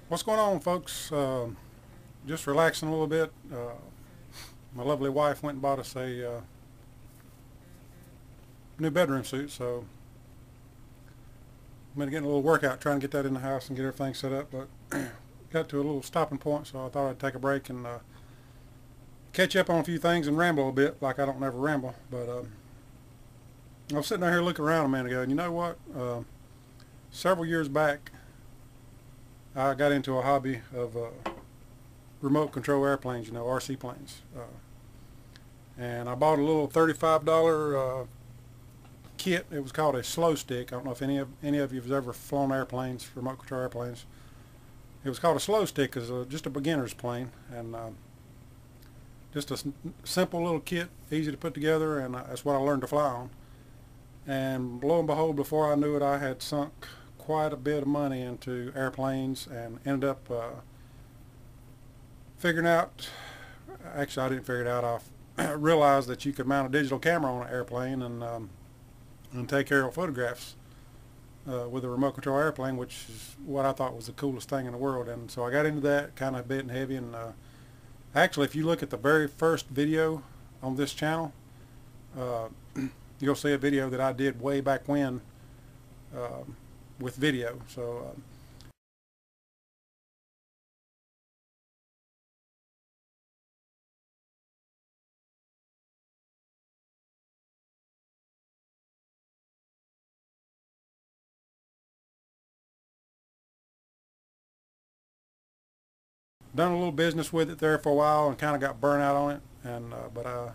What's going on, folks? Just relaxing a little bit. My lovely wife went and bought us a new bedroom suit, so I'm gonna get a little workout trying to get that in the house and get everything set up. But got to a little stopping point, so I thought I'd take a break and catch up on a few things and ramble a bit, like I don't never ramble. But I was sitting out here looking around a minute ago, and you know what? Several years back, I got into a hobby of remote control airplanes, RC planes. And I bought a little $35 kit. It was called a slow stick. I don't know if any of you have ever flown airplanes, remote control airplanes. It was called a slow stick because just a beginner's plane, and just a simple little kit, easy to put together, and that's what I learned to fly on. And lo and behold, before I knew it, I had sunk quite a bit of money into airplanes and ended up figuring out, actually I didn't figure it out, I realized that you could mount a digital camera on an airplane and take aerial photographs with a remote control airplane, which is what I thought was the coolest thing in the world. And so I got into that, kind of bit and heavy, and actually if you look at the very first video on this channel, you'll see a video that I did way back when with video. So done a little business with it there for a while and kind of got burnt out on it, and but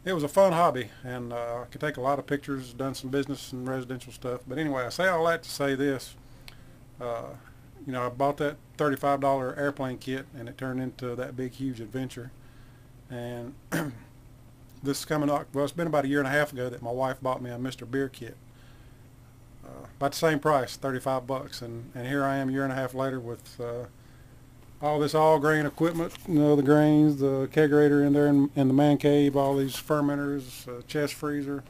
it was a fun hobby, and I could take a lot of pictures, done some business and residential stuff. But anyway, I say all that to say this. uh, I bought that $35 airplane kit, and it turned into that big huge adventure. And this is coming up, well, it's been about a year and a half ago that my wife bought me a Mr. Beer kit, about the same price, 35 bucks. And here I am a year and a half later with all this all grain equipment, the grains, the kegerator in there in the man cave, all these fermenters, chest freezer.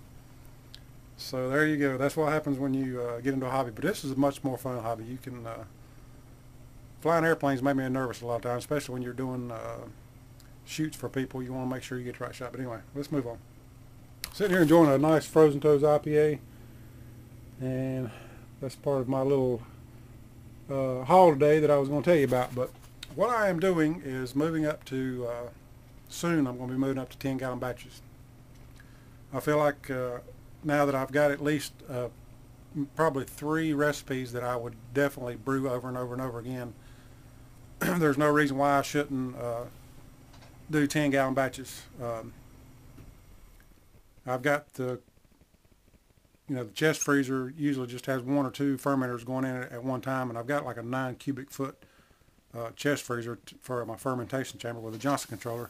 So there you go. That's what happens when you get into a hobby. But this is a much more fun hobby. You can flying airplanes make me nervous a lot of times, especially when you're doing shoots for people. You want to make sure you get the right shot. But anyway, let's move on. Sitting here enjoying a nice Frozen Toes IPA, and that's part of my little haul today that I was going to tell you about. But what I am doing is moving up to, soon I'm going to be moving up to 10-gallon batches. I feel like now that I've got at least probably 3 recipes that I would definitely brew over and over and over again, there's no reason why I shouldn't do 10-gallon batches. I've got the chest freezer usually just has 1 or 2 fermenters going in it at one time, and I've got like a 9 cubic foot chest freezer for my fermentation chamber with a Johnson controller.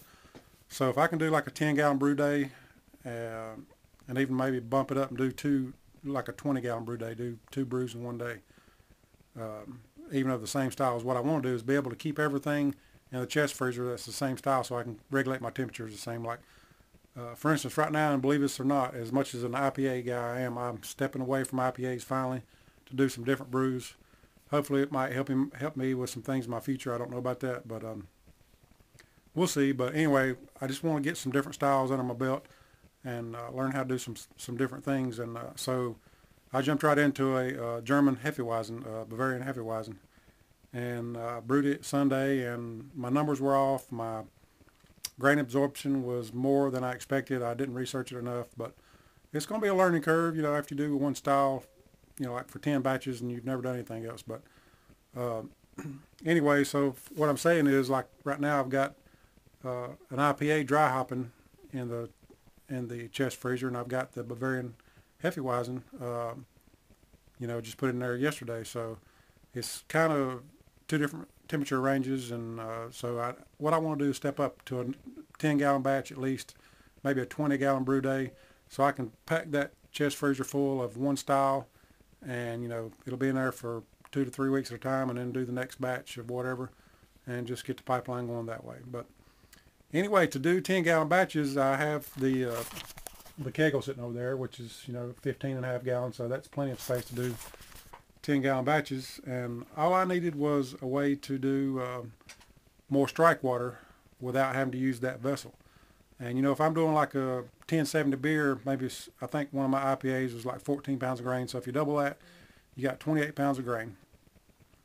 So if I can do like a 10-gallon brew day, and even maybe bump it up and do like a 20-gallon brew day, do 2 brews in one day, even of the same style, is what I want to do, is be able to keep everything in the chest freezer that's the same style, so I can regulate my temperatures the same. Like for instance, right now, and believe this or not, as much as an IPA guy I am, I'm stepping away from IPAs finally to do some different brews. Hopefully it might help me with some things in my future. I don't know about that, but we'll see. But anyway, I just want to get some different styles under my belt and learn how to do some different things. And so I jumped right into a German Hefeweizen, Bavarian Hefeweizen, and brewed it Sunday, and my numbers were off. My grain absorption was more than I expected. I didn't research it enough, but it's going to be a learning curve, after you do one style, like for 10 batches and you've never done anything else. But anyway, so what I'm saying is, like right now I've got an IPA dry hopping in the chest freezer, and I've got the Bavarian Hefeweizen, just put in there yesterday. So it's kind of 2 different temperature ranges, and so what I want to do is step up to a 10-gallon batch at least, maybe a 20-gallon brew day, so I can pack that chest freezer full of one style, and it'll be in there for 2 to 3 weeks at a time, and then do the next batch of whatever, and just get the pipeline going that way. But anyway, to do 10-gallon batches, I have the Keggle sitting over there, which is 15 and a half gallons, so that's plenty of space to do 10-gallon batches, and all I needed was a way to do more strike water without having to use that vessel. And you know, if I'm doing like a 1070 beer, maybe I think one of my IPAs was like 14 pounds of grain. So if you double that, you got 28 pounds of grain,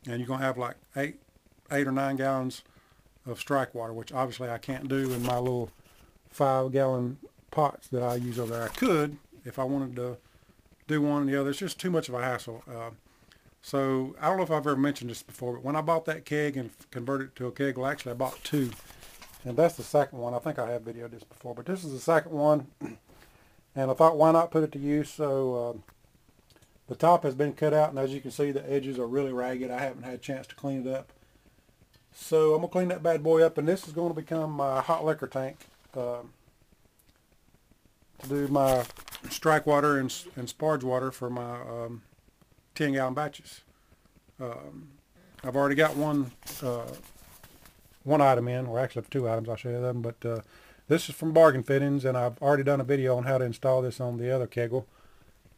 and you're gonna have like eight or 9 gallons of strike water, which obviously I can't do in my little 5-gallon pots that I use over there. I could if I wanted to do one or the other. It's just too much of a hassle. So I don't know if I've ever mentioned this before, but when I bought that keg and converted it to a Keggle, actually I bought 2. And that's the second one. I think I have videoed this before, but this is the second one. And I thought, why not put it to use? So the top has been cut out, and as you can see, the edges are really ragged. I haven't had a chance to clean it up. So I'm going to clean that bad boy up, and this is going to become my hot liquor tank to do my strike water and sparge water for my 10-gallon batches. I've already got one item in, or actually 2 items. I'll show you them. But this is from Bargain Fittings, and I've already done a video on how to install this on the other Keggle,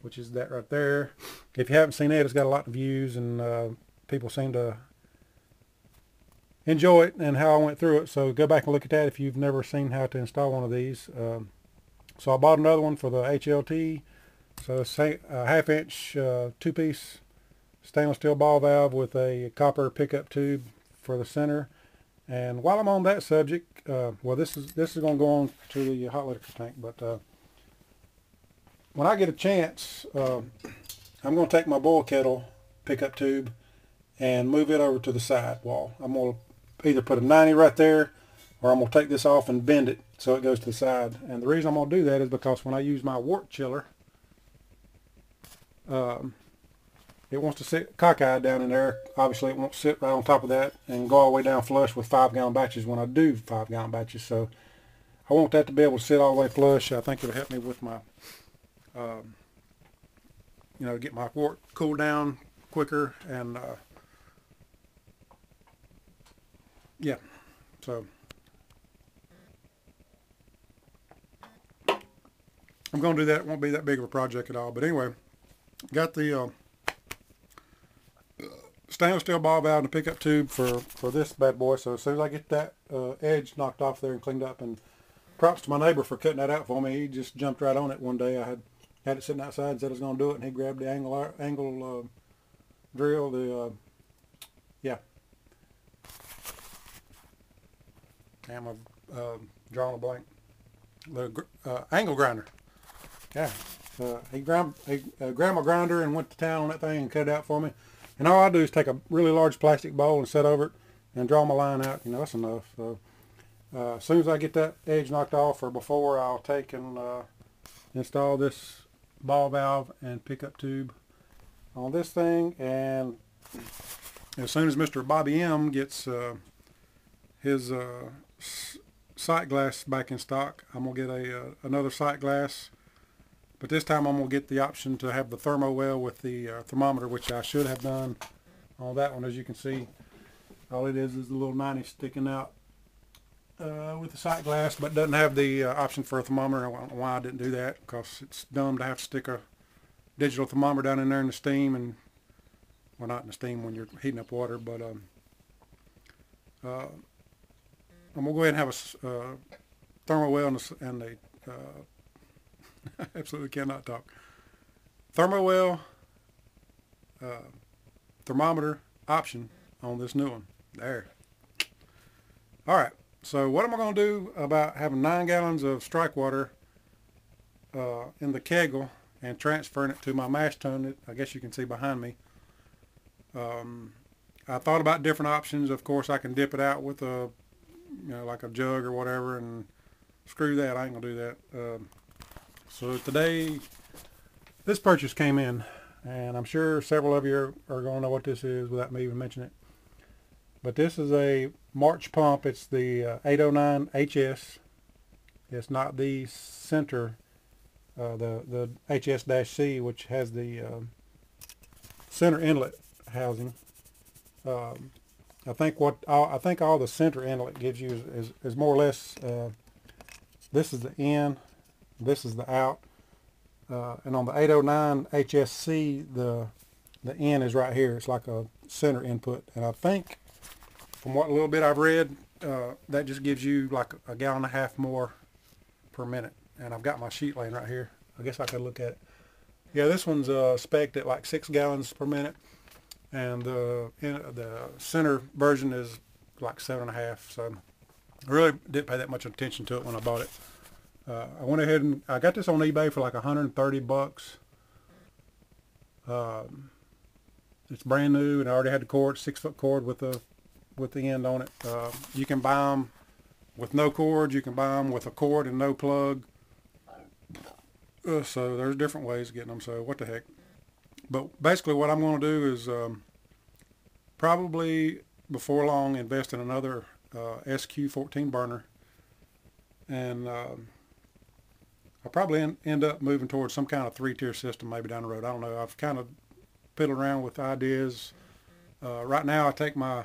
which is that right there. If you haven't seen it, it's got a lot of views, and people seem to enjoy it and how I went through it. So go back and look at that if you've never seen how to install one of these. So I bought another one for the HLT. So it's a 1/2 inch 2-piece stainless steel ball valve with a copper pickup tube for the center. And while I'm on that subject, well, this is going to go on to the hot liquor tank. But when I get a chance, I'm going to take my boil kettle pickup tube and move it over to the side wall. I'm going to either put a 90 right there, or I'm going to take this off and bend it so it goes to the side. And the reason I'm going to do that is because when I use my wort chiller, it wants to sit cockeyed down in there. Obviously it won't sit right on top of that and go all the way down flush with 5-gallon batches when I do 5-gallon batches. So I want that to be able to sit all the way flush. I think it'll help me with my, you know, get my wort cooled down quicker. And yeah, so I'm going to do that. It won't be that big of a project at all. But anyway, got the stainless steel ball valve and a pickup tube for this bad boy. So as soon as I get that edge knocked off there and cleaned up, and props to my neighbor for cutting that out for me. He just jumped right on it one day. I had it sitting outside and said I was going to do it, and he grabbed the angle drill, yeah. I'm drawing a blank. The angle grinder. Yeah. He grabbed my grinder and went to town on that thing and cut it out for me. And all I do is take a really large plastic bowl and set over it and draw my line out. You know, that's enough. So as soon as I get that edge knocked off, or before, I'll take and install this ball valve and pickup tube on this thing. And as soon as Mr. Bobby M gets his sight glass back in stock, I'm going to get another sight glass. But this time I'm going to get the option to have the thermo well with the thermometer, which I should have done on that one. As you can see, all it is a little 90 sticking out with the sight glass, but doesn't have the option for a thermometer. I don't know why I didn't do that, because it's dumb to have to stick a digital thermometer down in there in the steam, and well, not in the steam when you're heating up water, but I'm going to go ahead and have a thermo well and the absolutely cannot talk. Thermowell thermometer option on this new one. There. Alright, so what am I going to do about having 9 gallons of strike water in the Keggle and transferring it to my Mash Tun? I guess you can see behind me. I thought about different options. Of course, I can dip it out with a, you know, like a jug or whatever, and screw that. I ain't going to do that. So today, this purchase came in, and I'm sure several of you are going to know what this is without me even mentioning it. But this is a March pump. It's the 809 HS. It's not the center, the HS-C, which has the center inlet housing. I think all the center inlet gives you is more or less. This is the in. This is the out, and on the 809 HSC, the the N is right here. It's like a center input, and I think from what little bit I've read, that just gives you like a gallon and a half more per minute. And I've got my sheet laying right here. I guess I could look at it. Yeah, this one's spec'd at like 6 gallons per minute, and the center version is like 7.5. So I really didn't pay that much attention to it when I bought it. I went ahead and I got this on eBay for like 130 bucks. It's brand new, and I already had the cord, 6-foot cord with the end on it. You can buy them with no cord. You can buy them with a cord and no plug. So there's different ways of getting them. So what the heck? But basically, what I'm going to do is probably before long invest in another SQ14 burner, and I'll probably end up moving towards some kind of 3-tier system maybe down the road. I don't know. I've kind of fiddled around with ideas. Right now I take my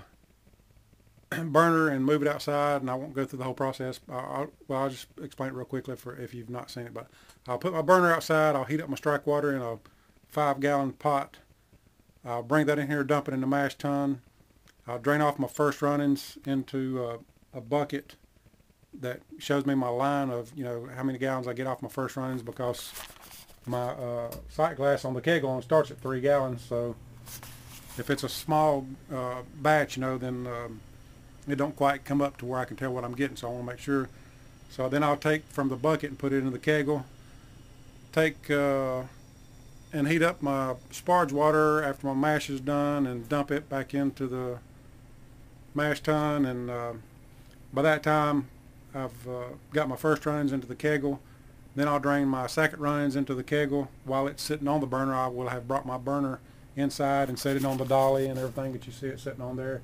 burner and move it outside, and I won't go through the whole process. I'll just explain it real quickly if you've not seen it. But I'll put my burner outside. I'll heat up my strike water in a 5-gallon pot. I'll bring that in here, dump it in the Mash Tun. I'll drain off my first runnings into a bucket that shows me my line of, how many gallons I get off my first runnings, because my sight glass on the Keggle starts at 3 gallons. So if it's a small batch, then it don't quite come up to where I can tell what I'm getting. So I want to make sure. So then I'll take from the bucket and put it into the Keggle. Take and heat up my sparge water after my mash is done, and dump it back into the Mash Tun. And by that time I've got my first runnings into the Keggle. Then I'll drain my second runnings into the Keggle. While it's sitting on the burner, I will have brought my burner inside and set it on the dolly and everything that you see it sitting on there.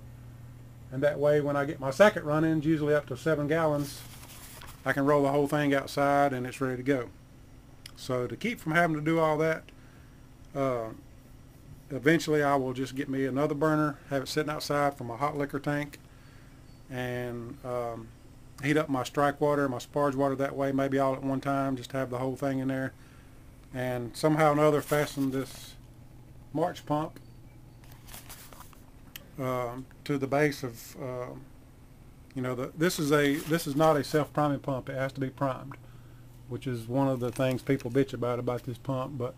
And that way, when I get my second runnings, usually up to 7 gallons, I can roll the whole thing outside and it's ready to go. So to keep from having to do all that, eventually I will just get me another burner, have it sitting outside from a hot liquor tank, and heat up my strike water, my sparge water that way, maybe all at one time, just have the whole thing in there. And somehow or another fasten this March pump to the base of, this is not a self-priming pump. It has to be primed, which is one of the things people bitch about this pump. But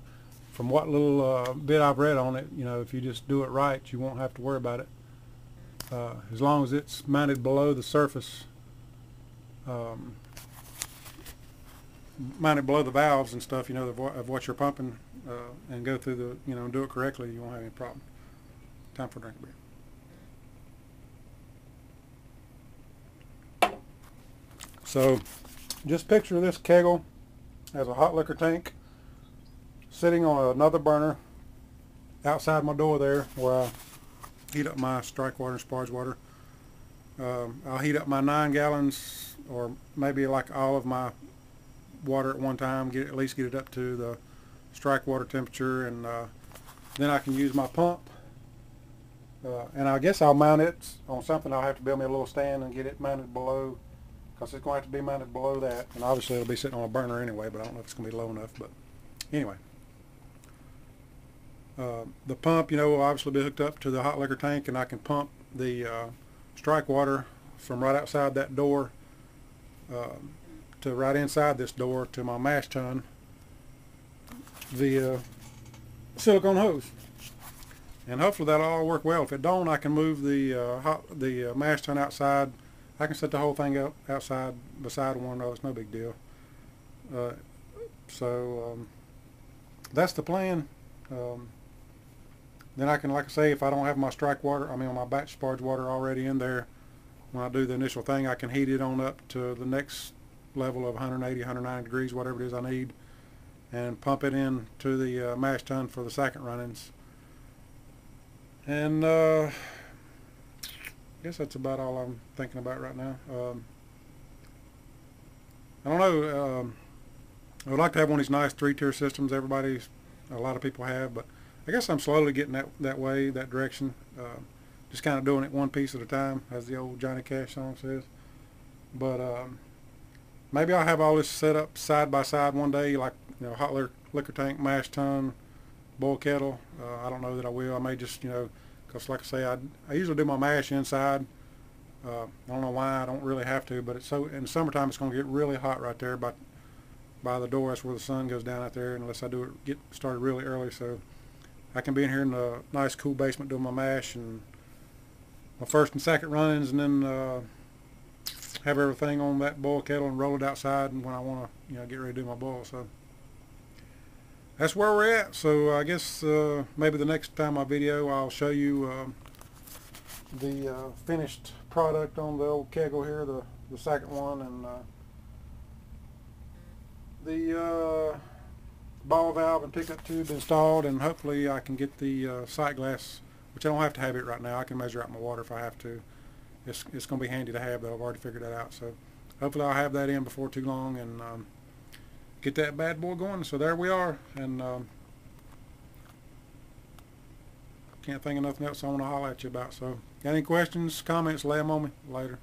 from what little bit I've read on it, if you just do it right, you won't have to worry about it. As long as it's mounted below the surface, mounted below the valves and stuff, of what you're pumping, and go through the, do it correctly, you won't have any problem. Time for a drink of beer. So just picture this Keggle as a hot liquor tank sitting on another burner outside my door there, where I heat up my strike water and sparge water. I'll heat up my 9 gallons, or maybe like all of my water at one time, at least get it up to the strike water temperature, and then I can use my pump. And I guess I'll mount it on something. I'll have to build me a little stand and get it mounted below, because it's going to have to be mounted below that. And obviously it'll be sitting on a burner anyway, but I don't know if it's going to be low enough. But anyway, the pump, will obviously be hooked up to the hot liquor tank, and I can pump the strike water from right outside that door to right inside this door to my Mash Tun via silicone hose. And hopefully that'll all work well. If it don't, I can move the Mash Tun outside. I can set the whole thing up outside beside one another. It's no big deal. So that's the plan. Then I can, like I say, if I don't have my strike water, my batch sparge water already in there, when I do the initial thing, I can heat it on up to the next level of 180, 190 degrees, whatever it is I need, and pump it in to the Mash Tun for the second runnings. And I guess that's about all I'm thinking about right now. I don't know. I would like to have one of these nice 3-tier systems. A lot of people have, but I guess I'm slowly getting that way, that direction. Just kind of doing it one piece at a time, as the old Johnny Cash song says. But maybe I'll have all this set up side by side one day, like hot liquor tank, Mash Tun, boil kettle. I don't know that I will. I may just, because like I say, I usually do my mash inside. I don't know why I don't really have to, but it's so in the summertime it's going to get really hot right there by the door. That's where the sun goes down out there, unless I do it get started really early. So I can be in here in the nice cool basement doing my mash and my first and second runnings, and then have everything on that boil kettle and roll it outside and when I want to get ready to do my boil. So that's where we're at. So I guess maybe the next time I video I'll show you the finished product on the old Keggle here, the second one, and the ball valve and pickup tube installed, and hopefully I can get the sight glass, which I don't have to have it right now. I can measure out my water if I have to. It's going to be handy to have, though. I've already figured that out. So hopefully I'll have that in before too long and get that bad boy going. So there we are, and can't think of nothing else I want to holler at you about. So got any questions, comments, lay them on me later.